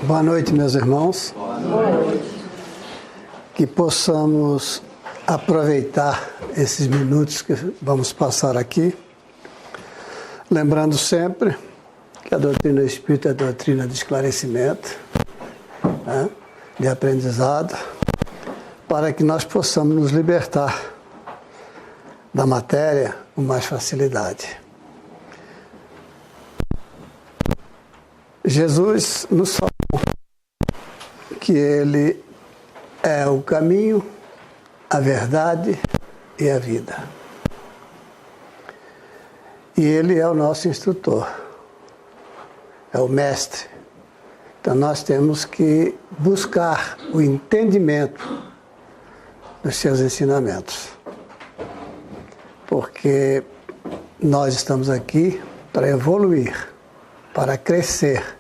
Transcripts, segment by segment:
Boa noite, meus irmãos. Boa noite. Que possamos aproveitar esses minutos que vamos passar aqui, lembrando sempre que a doutrina espírita é a doutrina de esclarecimento, né, de aprendizado, para que nós possamos nos libertar da matéria com mais facilidade. Jesus nos falou que Ele é o caminho, a verdade e a vida. E Ele é o nosso instrutor, é o mestre. Então nós temos que buscar o entendimento dos seus ensinamentos. Porque nós estamos aqui para evoluir, para crescer,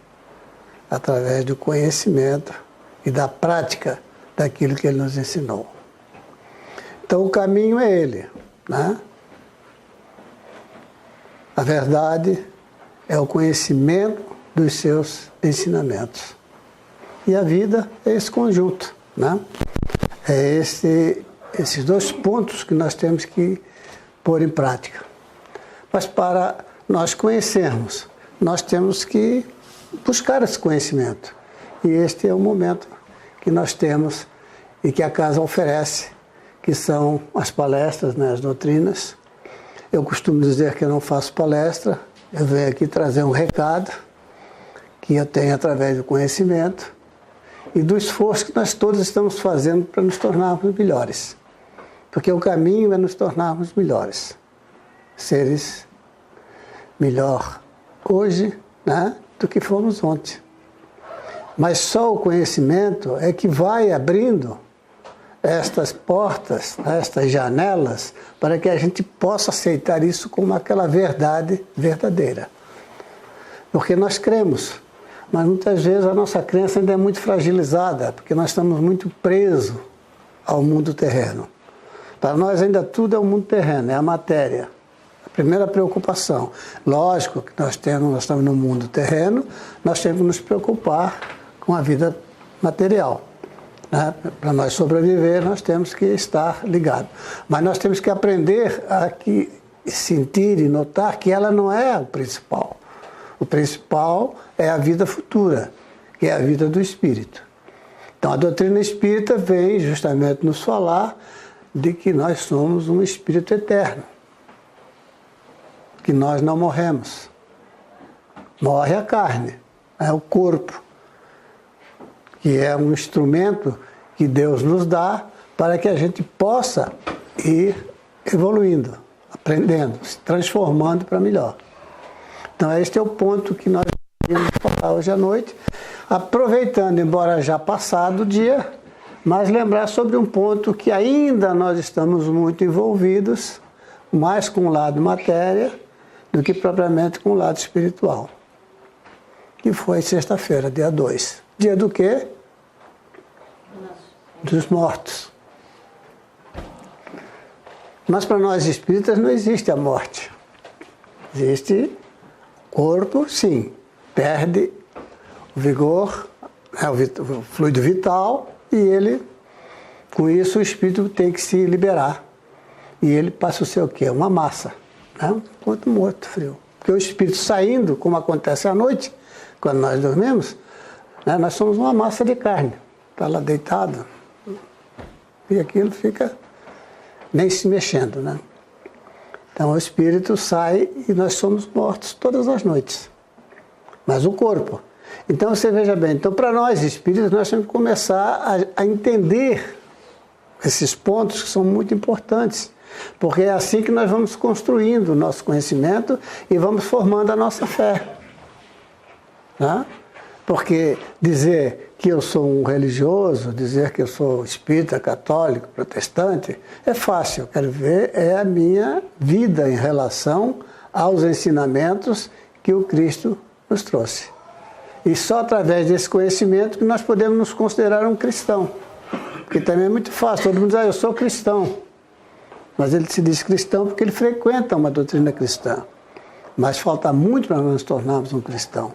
através do conhecimento e da prática daquilo que Ele nos ensinou. Então o caminho é Ele, né? A verdade é o conhecimento dos seus ensinamentos. E a vida é esse conjunto, né? É esses dois pontos que nós temos que pôr em prática. Mas para nós conhecermos, nós temos que buscar esse conhecimento. E este é o momento que nós temos e que a casa oferece, que são as palestras, né, as doutrinas. Eu costumo dizer que eu não faço palestra, eu venho aqui trazer um recado que eu tenho através do conhecimento e do esforço que nós todos estamos fazendo para nos tornarmos melhores. Porque o caminho é nos tornarmos melhores, seres melhor hoje, né, do que fomos ontem. Mas só o conhecimento é que vai abrindo estas portas, estas janelas, para que a gente possa aceitar isso como aquela verdade verdadeira. Porque nós cremos, mas muitas vezes a nossa crença ainda é muito fragilizada, porque nós estamos muito presos ao mundo terreno. Para nós ainda tudo é o mundo terreno, é a matéria. A primeira preocupação. Lógico que nós estamos no mundo terreno, nós temos que nos preocupar com a vida material. Né? Para nós sobreviver, nós temos que estar ligados. Mas nós temos que aprender a sentir e notar que ela não é o principal. O principal é a vida futura, que é a vida do espírito. Então a doutrina espírita vem justamente nos falar de que nós somos um espírito eterno. Que nós não morremos. Morre a carne, é o corpo, que é um instrumento que Deus nos dá para que a gente possa ir evoluindo, aprendendo, se transformando para melhor. Então este é o ponto que nós vamos falar hoje à noite, aproveitando, embora já passado o dia, mas lembrar sobre um ponto que ainda nós estamos muito envolvidos, mais com o lado matéria, do que propriamente com o lado espiritual. Que foi sexta-feira, dia 2. Dia do quê? Dos mortos. Mas para nós espíritas não existe a morte. Existe corpo, sim, perde o vigor, o fluido vital, e ele, com isso, o espírito tem que se liberar. E ele passa a ser o quê? Uma massa. Né? Quanto morto, frio. Porque o espírito saindo, como acontece à noite, quando nós dormimos, né, nós somos uma massa de carne. Está lá deitado. E aquilo fica nem se mexendo, né? Então o espírito sai e nós somos mortos todas as noites. Mas o corpo. Então você veja bem, então para nós espíritos nós temos que começar a entender esses pontos que são muito importantes. Porque é assim que nós vamos construindo o nosso conhecimento e vamos formando a nossa fé. Né? Porque dizer que eu sou um religioso, dizer que eu sou espírita, católico, protestante, é fácil. Eu quero ver é a minha vida em relação aos ensinamentos que o Cristo nos trouxe. E só através desse conhecimento que nós podemos nos considerar um cristão. Porque também é muito fácil, todo mundo diz, eu sou cristão. Mas ele se diz cristão porque ele frequenta uma doutrina cristã. Mas falta muito para nós nos tornarmos um cristão.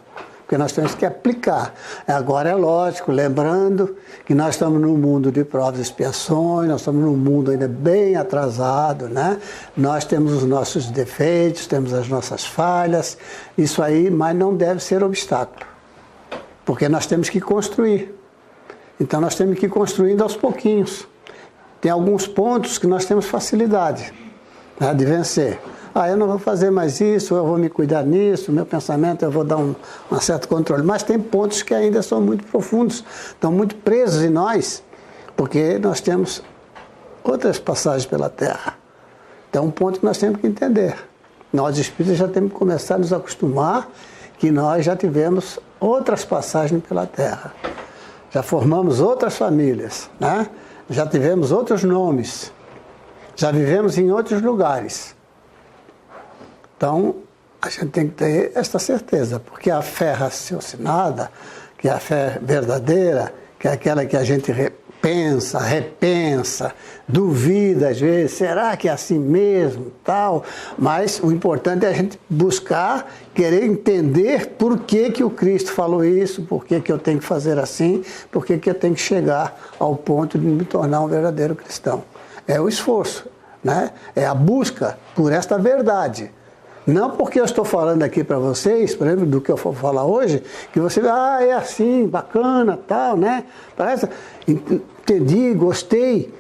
porque nós temos que aplicar. Agora é lógico, lembrando que nós estamos num mundo de provas e expiações, nós estamos num mundo ainda bem atrasado, né? Nós temos os nossos defeitos, temos as nossas falhas, isso aí, mas não deve ser obstáculo, porque nós temos que construir. Então nós temos que ir construindo aos pouquinhos. Tem alguns pontos que nós temos facilidade, né, de vencer. Eu não vou fazer mais isso, eu vou me cuidar nisso, meu pensamento eu vou dar um certo controle. Mas tem pontos que ainda são muito profundos, estão muito presos em nós, porque nós temos outras passagens pela Terra. Então é um ponto que nós temos que entender. Nós espíritas já temos que começar a nos acostumar que nós já tivemos outras passagens pela Terra. Já formamos outras famílias, né? Já tivemos outros nomes, já vivemos em outros lugares. Então, a gente tem que ter esta certeza, porque a fé raciocinada, que é a fé verdadeira, que é aquela que a gente repensa, duvida às vezes, será que é assim mesmo, tal? Mas o importante é a gente buscar, querer entender por que o Cristo falou isso, por que eu tenho que fazer assim, por que eu tenho que chegar ao ponto de me tornar um verdadeiro cristão. É o esforço, né? É a busca por esta verdade. Não porque eu estou falando aqui para vocês, por exemplo, do que eu vou falar hoje, que você vai, é assim, bacana, tal, né? Parece, entendi, gostei.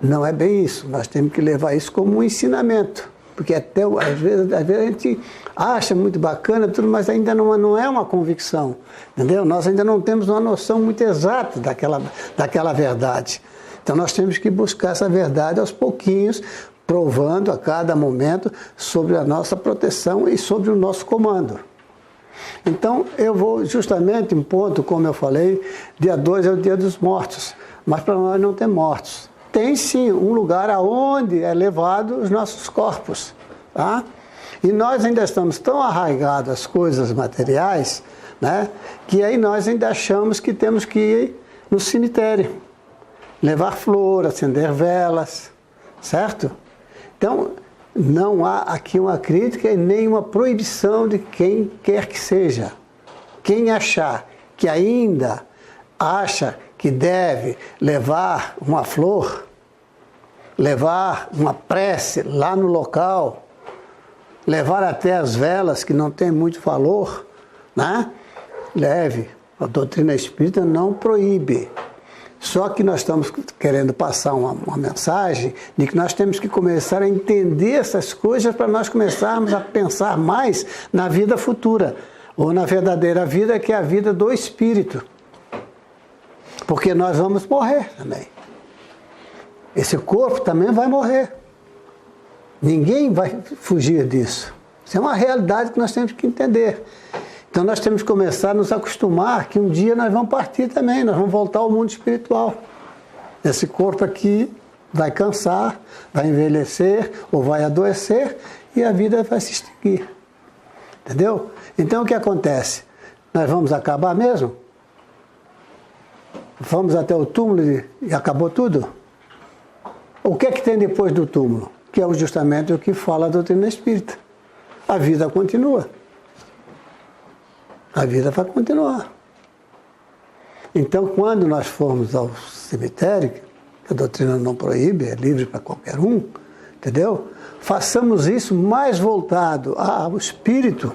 Não é bem isso. Nós temos que levar isso como um ensinamento. Porque até, às vezes a gente acha muito bacana, tudo, mas ainda não é uma convicção. Entendeu? Nós ainda não temos uma noção muito exata daquela verdade. Então nós temos que buscar essa verdade aos pouquinhos, provando a cada momento sobre a nossa proteção e sobre o nosso comando. Então, eu vou justamente um ponto, como eu falei, dia 2 é o dia dos mortos, mas para nós não tem mortos. Tem sim um lugar aonde é levado os nossos corpos, tá? E nós ainda estamos tão arraigados às coisas materiais, né, que aí nós ainda achamos que temos que ir no cemitério, levar flor, acender velas, certo? Então, não há aqui uma crítica e nem uma proibição de quem quer que seja. Quem achar que ainda acha que deve levar uma flor, levar uma prece lá no local, levar até as velas que não tem muito valor, né? Leve. A doutrina espírita não proíbe. Só que nós estamos querendo passar uma mensagem de que nós temos que começar a entender essas coisas para nós começarmos a pensar mais na vida futura, ou na verdadeira vida, que é a vida do espírito. Porque nós vamos morrer também. Esse corpo também vai morrer. Ninguém vai fugir disso. Isso é uma realidade que nós temos que entender. Então nós temos que começar a nos acostumar que um dia nós vamos partir também, nós vamos voltar ao mundo espiritual. Esse corpo aqui vai cansar, vai envelhecer ou vai adoecer e a vida vai se extinguir. Entendeu? Então o que acontece? Nós vamos acabar mesmo? Vamos até o túmulo e acabou tudo? O que é que tem depois do túmulo? Que é justamente o que fala a doutrina espírita. A vida continua. A vida vai continuar. Então, quando nós formos ao cemitério, que a doutrina não proíbe, é livre para qualquer um, entendeu? Façamos isso mais voltado ao espírito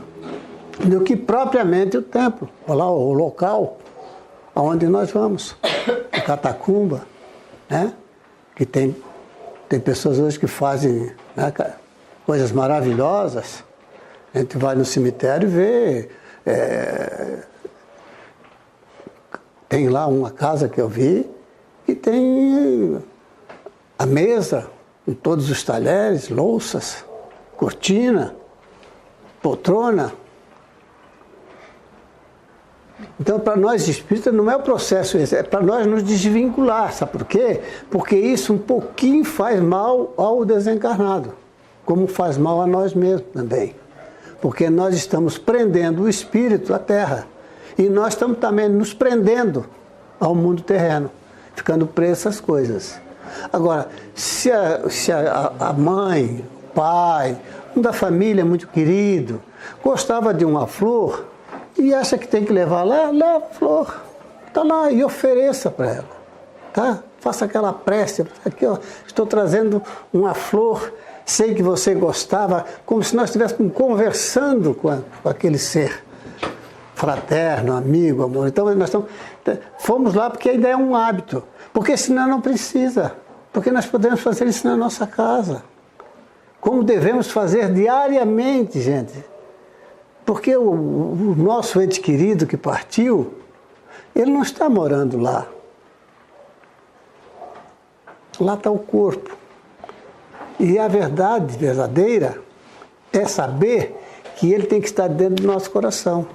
do que propriamente o templo, o local aonde nós vamos, a catacumba, né? Que tem pessoas hoje que fazem, né, coisas maravilhosas. A gente vai no cemitério e vê. Tem lá uma casa que eu vi que tem a mesa com todos os talheres, louças, cortina, poltrona. Então, para nós espíritas, não é o processo esse, é para nós nos desvincular, sabe por quê? Porque isso um pouquinho faz mal ao desencarnado, como faz mal a nós mesmos também. Porque nós estamos prendendo o espírito à terra. E nós estamos também nos prendendo ao mundo terreno, ficando presos a essas coisas. Agora, se a mãe, o pai, um da família muito querido, gostava de uma flor, E acha que tem que levar lá, leva a flor. Está lá e ofereça para ela. Tá? Faça aquela prece. Aqui, ó, estou trazendo uma flor, sei que você gostava, como se nós estivéssemos conversando com aquele ser fraterno, amigo, amor. Então nós fomos lá porque ainda é um hábito. Porque senão não precisa. Porque nós podemos fazer isso na nossa casa. Como devemos fazer diariamente, gente. Porque o nosso ente querido que partiu, ele não está morando lá. Lá está o corpo. E a verdade verdadeira é saber que ele tem que estar dentro do nosso coração.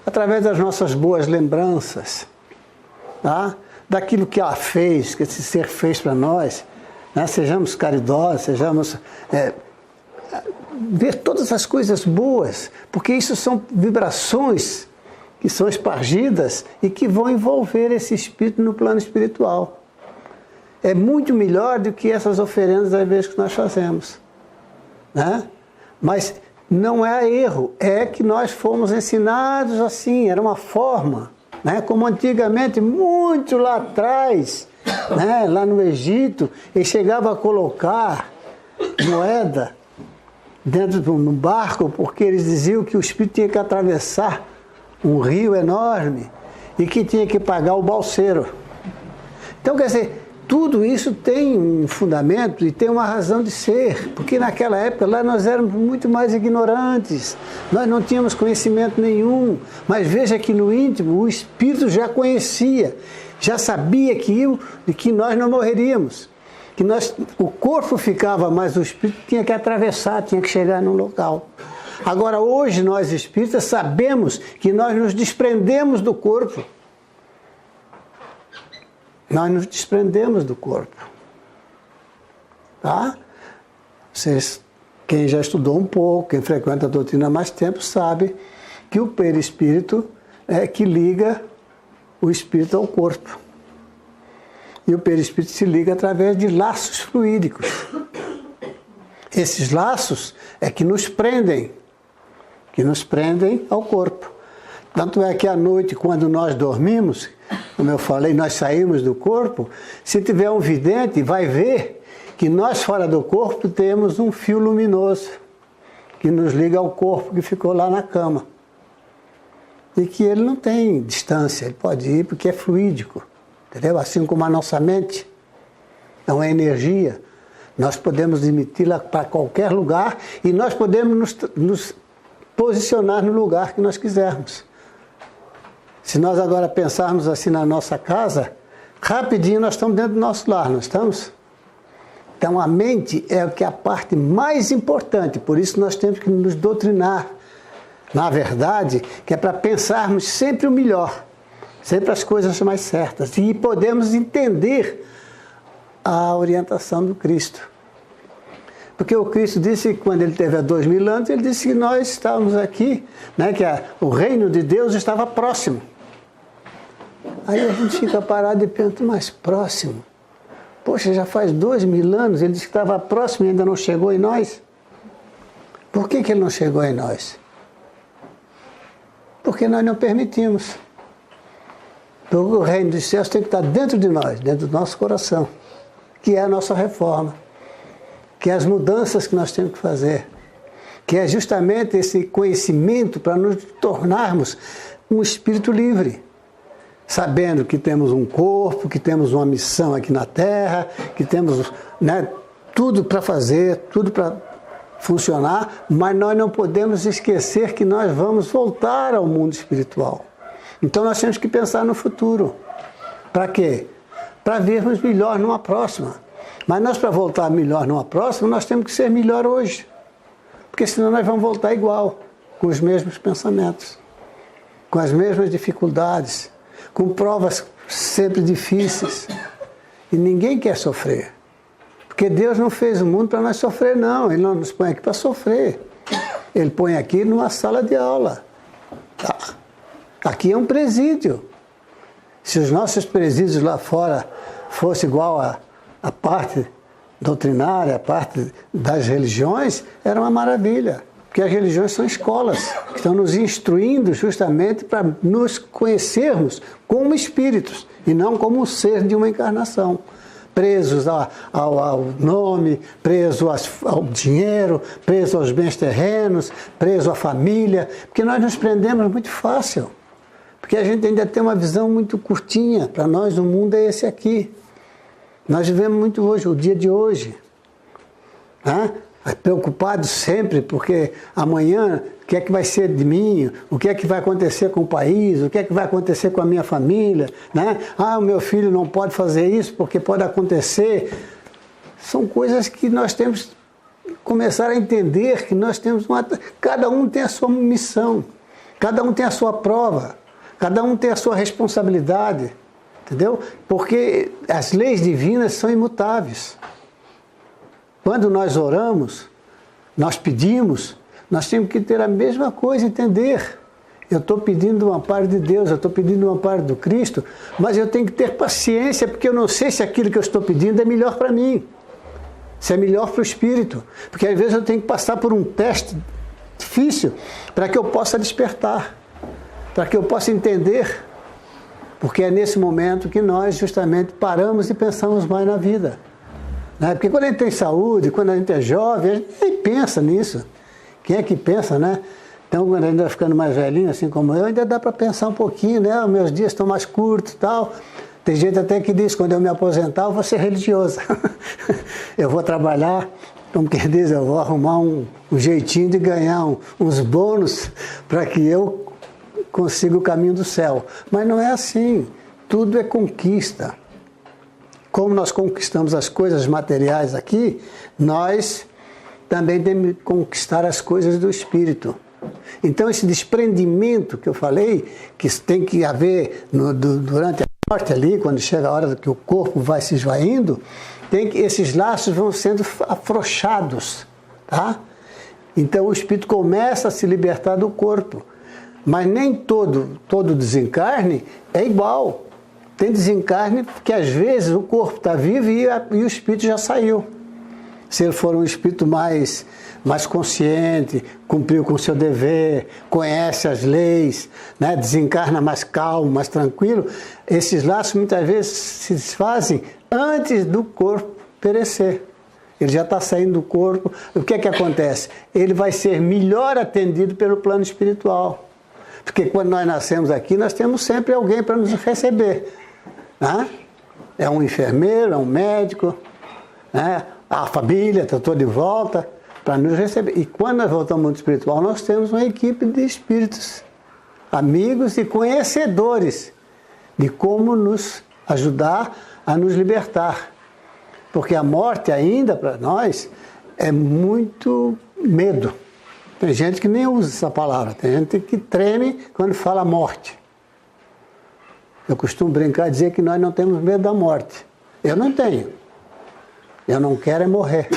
Através das nossas boas lembranças, tá? Daquilo que ela fez, que esse ser fez para nós, né? Sejamos caridosos, sejamos... ver todas as coisas boas, porque isso são vibrações que são espargidas e que vão envolver esse espírito no plano espiritual. É muito melhor do que essas oferendas às vezes que nós fazemos, né? Mas não é erro, é que nós fomos ensinados assim, era uma forma, né? Como antigamente, muito lá atrás, né? Lá no Egito, eles chegavam a colocar moeda dentro de um barco, porque eles diziam que o espírito tinha que atravessar um rio enorme e que tinha que pagar o balseiro. Então, quer dizer, tudo isso tem um fundamento e tem uma razão de ser, porque naquela época lá nós éramos muito mais ignorantes, nós não tínhamos conhecimento nenhum, mas veja que no íntimo o espírito já conhecia, já sabia que nós não morreríamos. Que o corpo ficava, mas o espírito tinha que atravessar, tinha que chegar num local. Agora, hoje, nós espíritas sabemos que nós nos desprendemos do corpo. Nós nos desprendemos do corpo. Tá? Vocês, quem já estudou um pouco, quem frequenta a doutrina há mais tempo, sabe que o perispírito é que liga o espírito ao corpo. E o perispírito se liga através de laços fluídicos. Esses laços é que nos prendem ao corpo. Tanto é que à noite, quando nós dormimos, como eu falei, nós saímos do corpo, se tiver um vidente, vai ver que nós fora do corpo temos um fio luminoso que nos liga ao corpo que ficou lá na cama. E que ele não tem distância, ele pode ir porque é fluídico. Entendeu? Assim como a nossa mente é uma energia, nós podemos emiti-la para qualquer lugar e nós podemos nos posicionar no lugar que nós quisermos. Se nós agora pensarmos assim na nossa casa, rapidinho nós estamos dentro do nosso lar, não estamos? Então a mente é a parte mais importante, por isso nós temos que nos doutrinar, na verdade, que é para pensarmos sempre o melhor. Sempre as coisas mais certas. E podemos entender a orientação do Cristo. Porque o Cristo disse que quando ele teve há 2000 anos, ele disse que nós estávamos aqui, né, que o reino de Deus estava próximo. Aí a gente fica parado e pensa, mas próximo? Poxa, já faz 2000 anos, ele disse que estava próximo e ainda não chegou em nós. Por que ele não chegou em nós? Porque nós não permitimos. Porque o reino dos céus tem que estar dentro de nós, dentro do nosso coração, que é a nossa reforma, que é as mudanças que nós temos que fazer, que é justamente esse conhecimento para nos tornarmos um espírito livre, sabendo que temos um corpo, que temos uma missão aqui na Terra, que temos, né, tudo para fazer, tudo para funcionar, mas nós não podemos esquecer que nós vamos voltar ao mundo espiritual. Então nós temos que pensar no futuro. Para quê? Para vermos melhor numa próxima. Mas nós, para voltar melhor numa próxima, nós temos que ser melhor hoje. Porque senão nós vamos voltar igual, com os mesmos pensamentos, com as mesmas dificuldades, com provas sempre difíceis. E ninguém quer sofrer. Porque Deus não fez o mundo para nós sofrer, não. Ele não nos põe aqui para sofrer. Ele põe aqui numa sala de aula. Tá? Aqui é um presídio. Se os nossos presídios lá fora fossem igual a parte doutrinária, a parte das religiões, era uma maravilha. Porque as religiões são escolas que estão nos instruindo justamente para nos conhecermos como espíritos e não como um ser de uma encarnação. Presos ao nome, presos ao dinheiro, presos aos bens terrenos, presos à família, porque nós nos prendemos muito fácil. Porque a gente ainda tem uma visão muito curtinha. Para nós o mundo é esse aqui. Nós vivemos muito hoje, o dia de hoje. Né? Preocupados sempre, porque amanhã o que é que vai ser de mim, o que é que vai acontecer com o país, o que é que vai acontecer com a minha família, né? Ah, o meu filho não pode fazer isso porque pode acontecer. São coisas que nós temos que começar a entender que nós temos cada um tem a sua missão, cada um tem a sua prova, cada um tem a sua responsabilidade, entendeu? Porque as leis divinas são imutáveis. Quando nós oramos, nós pedimos, nós temos que ter a mesma coisa, entender. Eu estou pedindo o amparo de Deus, eu estou pedindo o amparo do Cristo, mas eu tenho que ter paciência, porque eu não sei se aquilo que eu estou pedindo é melhor para mim, se é melhor para o Espírito. Porque às vezes eu tenho que passar por um teste difícil para que eu possa despertar, para que eu possa entender. Porque é nesse momento que nós justamente paramos e pensamos mais na vida. Porque quando a gente tem saúde, quando a gente é jovem, a gente nem pensa nisso. Quem é que pensa, né? Então, quando a gente vai ficando mais velhinho, assim como eu, ainda dá para pensar um pouquinho, né? Os meus dias estão mais curtos e tal. Tem gente até que diz, quando eu me aposentar, eu vou ser religioso. Eu vou trabalhar, como quem diz, eu vou arrumar um jeitinho de ganhar uns bônus para que eu consiga o caminho do céu. Mas não é assim. Tudo é conquista. Como nós conquistamos as coisas materiais aqui, nós também temos que conquistar as coisas do Espírito. Então esse desprendimento que eu falei, que tem que haver durante a morte ali, quando chega a hora que o corpo vai se esvaindo, esses laços vão sendo afrouxados, tá? Então o Espírito começa a se libertar do corpo. Mas nem todo desencarne é igual. Tem desencarne que às vezes o corpo está vivo e o espírito já saiu. Se ele for um espírito mais consciente, cumpriu com o seu dever, conhece as leis, né, desencarna mais calmo, mais tranquilo, esses laços muitas vezes se desfazem antes do corpo perecer. Ele já está saindo do corpo. O que é que acontece? Ele vai ser melhor atendido pelo plano espiritual. Porque quando nós nascemos aqui, nós temos sempre alguém para nos receber. Né? É um enfermeiro, é um médico, né? A família está toda de volta para nos receber. E quando nós voltamos ao mundo espiritual, nós temos uma equipe de espíritos, amigos e conhecedores de como nos ajudar a nos libertar. Porque a morte ainda, para nós, é muito medo. Tem gente que nem usa essa palavra, tem gente que treme quando fala morte. Eu costumo brincar e dizer que nós não temos medo da morte. Eu não tenho. Eu não quero é morrer.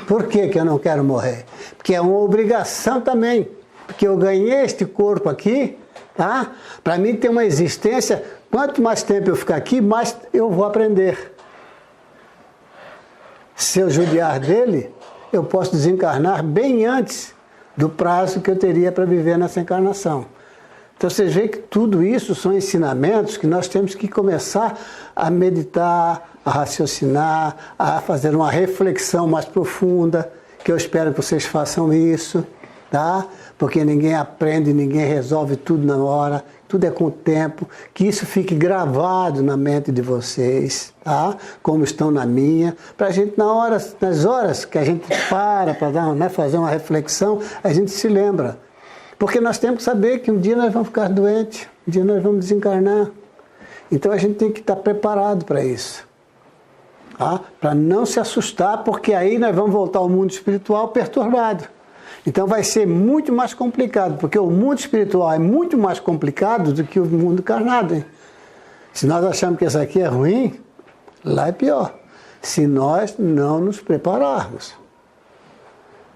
Por que eu não quero morrer? Porque é uma obrigação também. Porque eu ganhei este corpo aqui, tá? Para mim ter uma existência, quanto mais tempo eu ficar aqui, mais eu vou aprender. Se eu judiar dele, eu posso desencarnar bem antes do prazo que eu teria para viver nessa encarnação. Então vocês veem que tudo isso são ensinamentos que nós temos que começar a meditar, a raciocinar, a fazer uma reflexão mais profunda, que eu espero que vocês façam isso, tá? Porque ninguém aprende, ninguém resolve tudo na hora, tudo é com o tempo, que isso fique gravado na mente de vocês, tá? Como estão na minha, para a gente, nas horas que a gente para fazer uma reflexão, a gente se lembra. Porque nós temos que saber que um dia nós vamos ficar doentes, um dia nós vamos desencarnar. Então a gente tem que estar preparado para isso. Tá? Para não se assustar, porque aí nós vamos voltar ao mundo espiritual perturbado. Então vai ser muito mais complicado, porque o mundo espiritual é muito mais complicado do que o mundo encarnado. Hein? Se nós achamos que isso aqui é ruim, lá é pior. Se nós não nos prepararmos.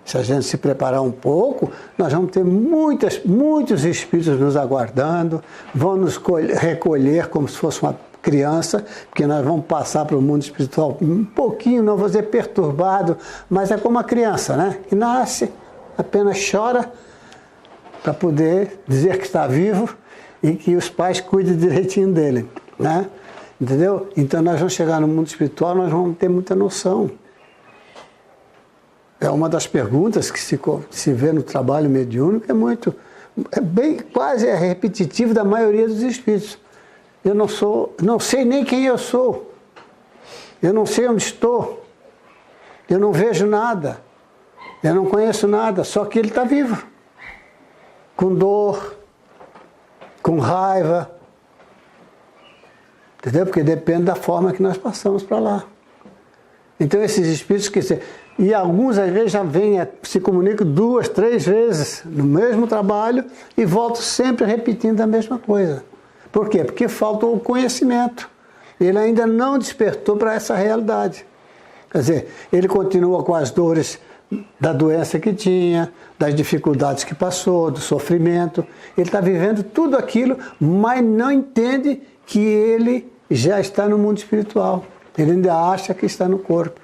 Se a gente se preparar um pouco, nós vamos ter muitos espíritos nos aguardando, vão nos recolher como se fosse uma criança, porque nós vamos passar para o mundo espiritual um pouquinho, não vou dizer perturbado, mas é como a criança, né? Que nasce, apenas chora para poder dizer que está vivo e que os pais cuidem direitinho dele, né? Entendeu? Então nós vamos chegar no mundo espiritual, nós vamos ter muita noção. É uma das perguntas que se vê no trabalho mediúnico, quase repetitivo da maioria dos espíritos. Eu não sei nem quem eu sou. Eu não sei onde estou. Eu não vejo nada. Eu não conheço nada, só que ele está vivo. Com dor, com raiva. Entendeu? Porque depende da forma que nós passamos para lá. Então esses espíritos e alguns às vezes já se comunicam 2, 3 vezes no mesmo trabalho e voltam sempre repetindo a mesma coisa. Por quê? Porque faltou o conhecimento. Ele ainda não despertou para essa realidade. Quer dizer, ele continua com as dores da doença que tinha, das dificuldades que passou, do sofrimento. Ele está vivendo tudo aquilo, mas não entende que ele já está no mundo espiritual. Ele ainda acha que está no corpo.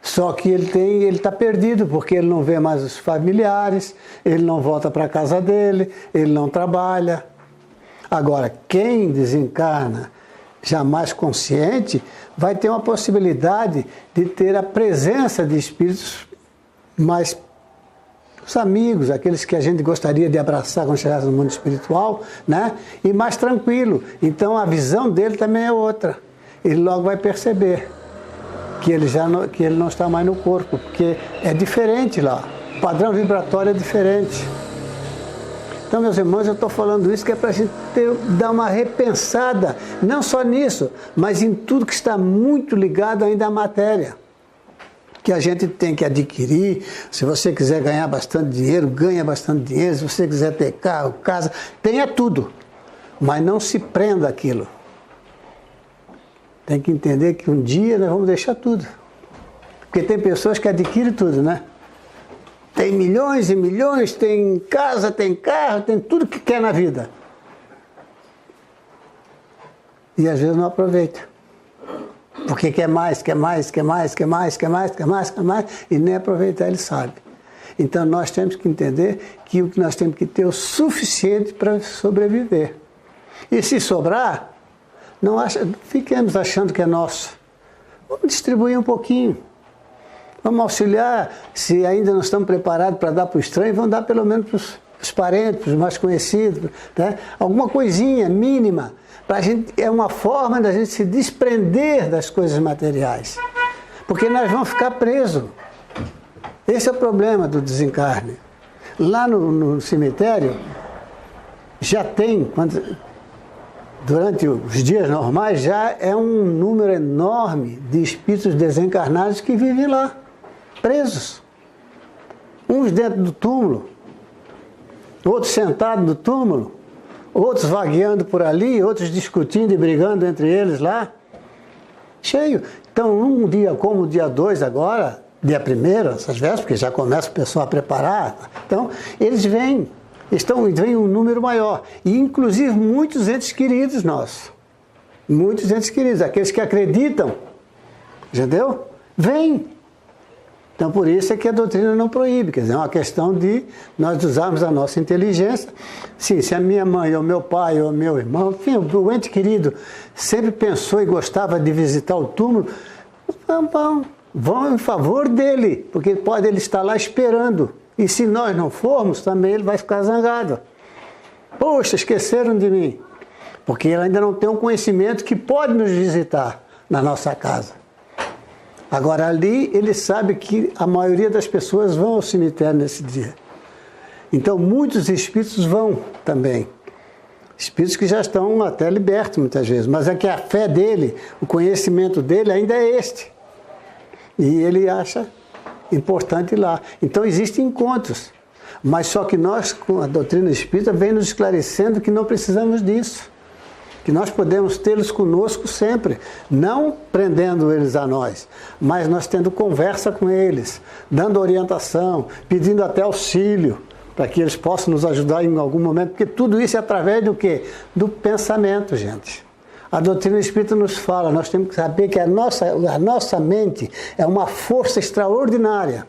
Só que ele está perdido, porque ele não vê mais os familiares, ele não volta para a casa dele, ele não trabalha. Agora, quem desencarna jamais consciente, vai ter uma possibilidade de ter a presença de espíritos mais os amigos, aqueles que a gente gostaria de abraçar quando chegasse no mundo espiritual, né? E mais tranquilo. Então a visão dele também é outra. Ele logo vai perceber que ele não está mais no corpo, porque é diferente lá. O padrão vibratório é diferente. Então, meus irmãos, eu estou falando isso que é para a gente dar uma repensada, não só nisso, mas em tudo que está muito ligado ainda à matéria, que a gente tem que adquirir. Se você quiser ganhar bastante dinheiro, ganha bastante dinheiro. Se você quiser ter carro, casa, tenha tudo, mas não se prenda àquilo. Tem que entender que um dia nós vamos deixar tudo, porque tem pessoas que adquirem tudo, né? Tem milhões e milhões, tem casa, tem carro, tem tudo que quer na vida. E às vezes não aproveita. Porque quer mais, e nem aproveitar ele sabe. Então nós temos que entender que nós temos que ter o suficiente para sobreviver. E se sobrar, não fiquemos achando que é nosso. Vamos distribuir um pouquinho. Vamos auxiliar, se ainda não estamos preparados para dar para o estranho, vamos dar pelo menos para os parentes, para os mais conhecidos, né? Alguma coisinha mínima. É uma forma da gente se desprender das coisas materiais. Porque nós vamos ficar presos. Esse é o problema do desencarne. Lá no cemitério, já tem, durante os dias normais, já é um número enorme de espíritos desencarnados que vivem lá, presos. Uns dentro do túmulo, outros sentados no túmulo, outros vagueando por ali, outros discutindo e brigando entre eles lá. Cheio. Então, um dia como o dia 2 agora, dia 1º, essas vésperas, porque já começa o pessoal a preparar. Então, eles vêm um número maior. E, inclusive, muitos entes queridos nossos. Muitos entes queridos, aqueles que acreditam, entendeu? Vêm. Então, por isso é que a doutrina não proíbe. Quer dizer, é uma questão de nós usarmos a nossa inteligência. Sim, se a minha mãe, ou meu pai, ou meu irmão, enfim, o ente querido sempre pensou e gostava de visitar o túmulo, vão em favor dele, porque pode ele estar lá esperando. E se nós não formos, também ele vai ficar zangado. Poxa, esqueceram de mim. Porque ele ainda não tem um conhecimento que pode nos visitar na nossa casa. Agora ali, ele sabe que a maioria das pessoas vão ao cemitério nesse dia. Então, muitos espíritos vão também. Espíritos que já estão até libertos muitas vezes. Mas é que a fé dele, o conhecimento dele ainda é este. E ele acha importante ir lá. Então existem encontros, mas só que nós, com a doutrina espírita, vem nos esclarecendo que não precisamos disso, que nós podemos tê-los conosco sempre, não prendendo eles a nós, mas nós tendo conversa com eles, dando orientação, pedindo até auxílio, para que eles possam nos ajudar em algum momento, porque tudo isso é através do quê? Do pensamento, gente. A doutrina espírita nos fala, nós temos que saber que a nossa mente é uma força extraordinária.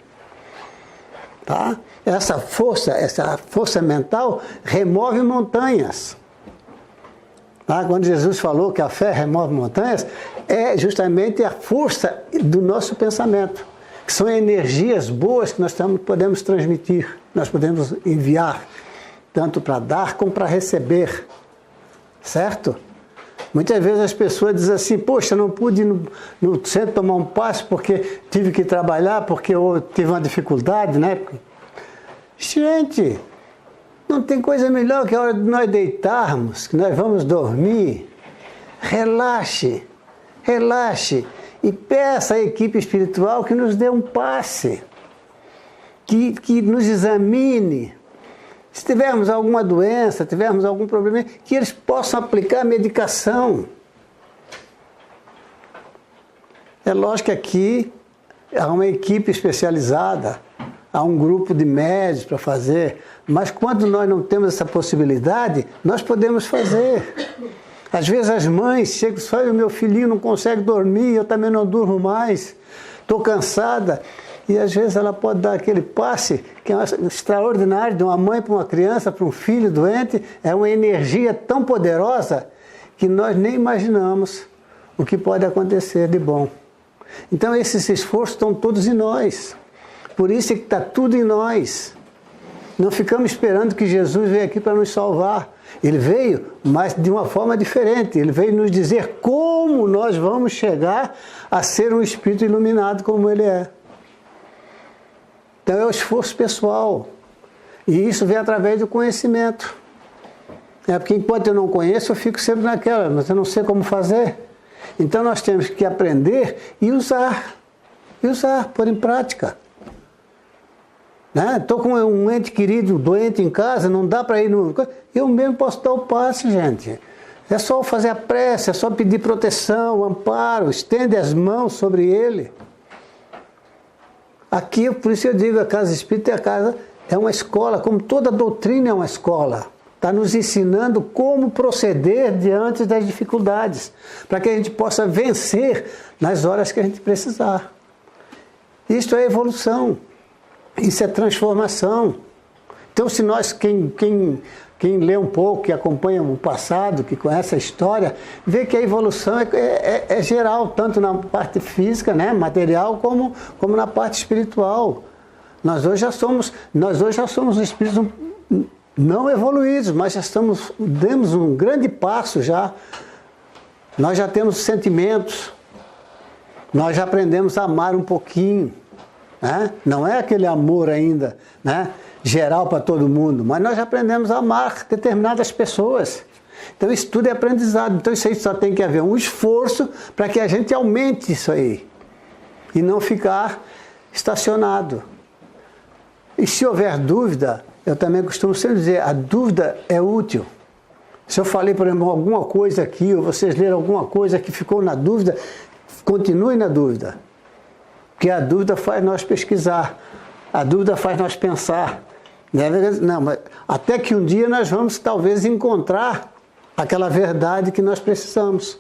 tá? Essa força mental remove montanhas. Tá? Quando Jesus falou que a fé remove montanhas, é justamente a força do nosso pensamento, que são energias boas que nós podemos transmitir, nós podemos enviar, tanto para dar como para receber, certo? Muitas vezes as pessoas dizem assim, poxa, não pude ir no centro tomar um passe porque tive que trabalhar, porque eu tive uma dificuldade, né? Gente, não tem coisa melhor que a hora de nós deitarmos, que nós vamos dormir. Relaxe, relaxe e peça à equipe espiritual que nos dê um passe, que nos examine. Se tivermos alguma doença, tivermos algum problema, que eles possam aplicar a medicação. É lógico que aqui há uma equipe especializada, há um grupo de médicos para fazer, mas quando nós não temos essa possibilidade, nós podemos fazer. Às vezes as mães chegam e falam, meu filhinho não consegue dormir, eu também não durmo mais, estou cansada. E às vezes ela pode dar aquele passe, que é extraordinário, de uma mãe para uma criança, para um filho doente, é uma energia tão poderosa que nós nem imaginamos o que pode acontecer de bom. Então esses esforços estão todos em nós. Por isso é que está tudo em nós. Não ficamos esperando que Jesus veio aqui para nos salvar. Ele veio, mas de uma forma diferente. Ele veio nos dizer como nós vamos chegar a ser um espírito iluminado como ele é. Então é o esforço pessoal. E isso vem através do conhecimento. Porque enquanto eu não conheço, eu fico sempre naquela, mas eu não sei como fazer. Então nós temos que aprender e usar. E usar, pôr em prática. Estou com um ente querido doente em casa, não dá para ir no... Eu mesmo posso dar o passe, gente. É só fazer a prece, é só pedir proteção, amparo, estende as mãos sobre ele. Aqui, por isso eu digo, a Casa Espírita é uma escola, como toda doutrina é uma escola. Está nos ensinando como proceder diante das dificuldades, para que a gente possa vencer nas horas que a gente precisar. Isto é evolução, isso é transformação. Então, se nós, quem lê um pouco, que acompanha o passado, que conhece a história, vê que a evolução é geral, tanto na parte física, né, material, como na parte espiritual. Nós hoje já somos espíritos não evoluídos, mas demos um grande passo já. Nós já temos sentimentos, nós já aprendemos a amar um pouquinho, né? Não é aquele amor ainda, né, geral para todo mundo, mas nós já aprendemos a amar determinadas pessoas. Então isso tudo é aprendizado. Então isso aí só tem que haver um esforço para que a gente aumente isso aí e não ficar estacionado. E se houver dúvida, eu também costumo sempre dizer, a dúvida é útil. Se eu falei, por exemplo, alguma coisa aqui, ou vocês leram alguma coisa que ficou na dúvida, continue na dúvida. Porque a dúvida faz nós pesquisar, a dúvida faz nós pensar. Não, mas até que um dia nós vamos talvez encontrar aquela verdade que nós precisamos.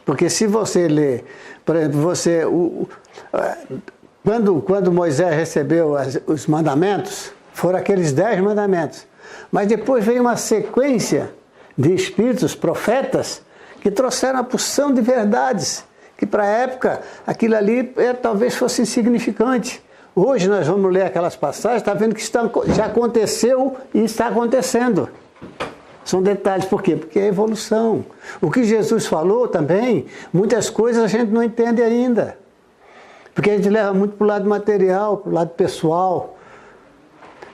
Porque se você ler, por exemplo, quando Moisés recebeu os mandamentos, foram aqueles 10 mandamentos. Mas depois veio uma sequência de espíritos, profetas, que trouxeram a porção de verdades, que para a época aquilo ali talvez fosse insignificante. Hoje nós vamos ler aquelas passagens, está vendo que já aconteceu e está acontecendo. São detalhes, por quê? Porque é evolução. O que Jesus falou também, muitas coisas a gente não entende ainda. Porque a gente leva muito para o lado material, para o lado pessoal.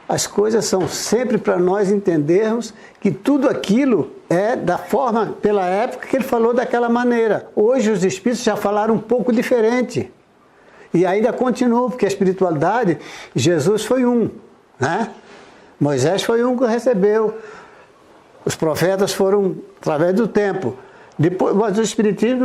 As coisas são sempre para nós entendermos que tudo aquilo é da forma, pela época que ele falou daquela maneira. Hoje os espíritos já falaram um pouco diferente. E ainda continuam, porque a espiritualidade, Jesus foi um, né? Moisés foi um que recebeu. Os profetas foram através do tempo. Depois, mas o Espiritismo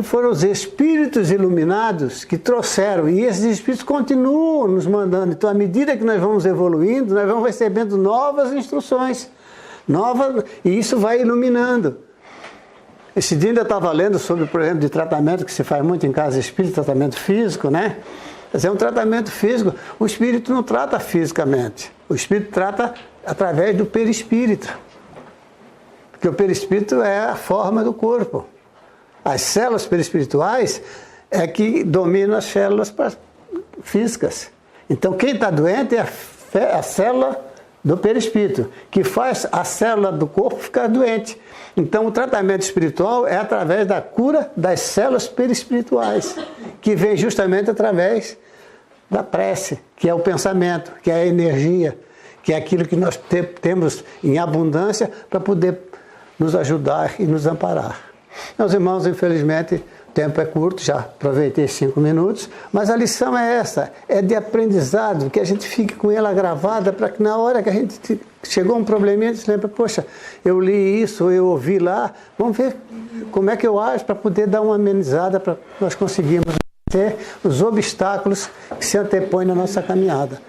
foram os espíritos iluminados que trouxeram, e esses espíritos continuam nos mandando. Então, à medida que nós vamos evoluindo, nós vamos recebendo novas instruções, e isso vai iluminando. Esse dia ainda estava lendo sobre, por exemplo, de tratamento que se faz muito em casa espírita, tratamento físico, né? Mas é um tratamento físico. O espírito não trata fisicamente. O espírito trata através do perispírito. Porque o perispírito é a forma do corpo. As células perispirituais é que dominam as células físicas. Então, quem está doente é a célula do perispírito, que faz a célula do corpo ficar doente. Então, o tratamento espiritual é através da cura das células perispirituais, que vem justamente através da prece, que é o pensamento, que é a energia, que é aquilo que nós temos em abundância para poder nos ajudar e nos amparar. Meus irmãos, infelizmente, o tempo é curto, já aproveitei 5 minutos, mas a lição é essa, é de aprendizado, que a gente fique com ela gravada, para que na hora que a gente chegou um probleminha, a gente lembra, poxa, eu li isso, eu ouvi lá, vamos ver como é que eu acho para poder dar uma amenizada, para nós conseguirmos ter os obstáculos que se antepõem na nossa caminhada.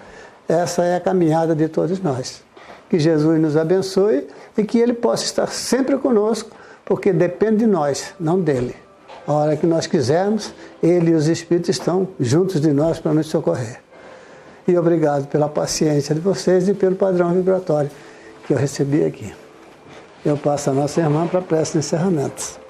Essa é a caminhada de todos nós. Que Jesus nos abençoe e que Ele possa estar sempre conosco, porque depende de nós, não dele. A hora que nós quisermos, Ele e os Espíritos estão juntos de nós para nos socorrer. E obrigado pela paciência de vocês e pelo padrão vibratório que eu recebi aqui. Eu passo a nossa irmã para a prece de encerramento.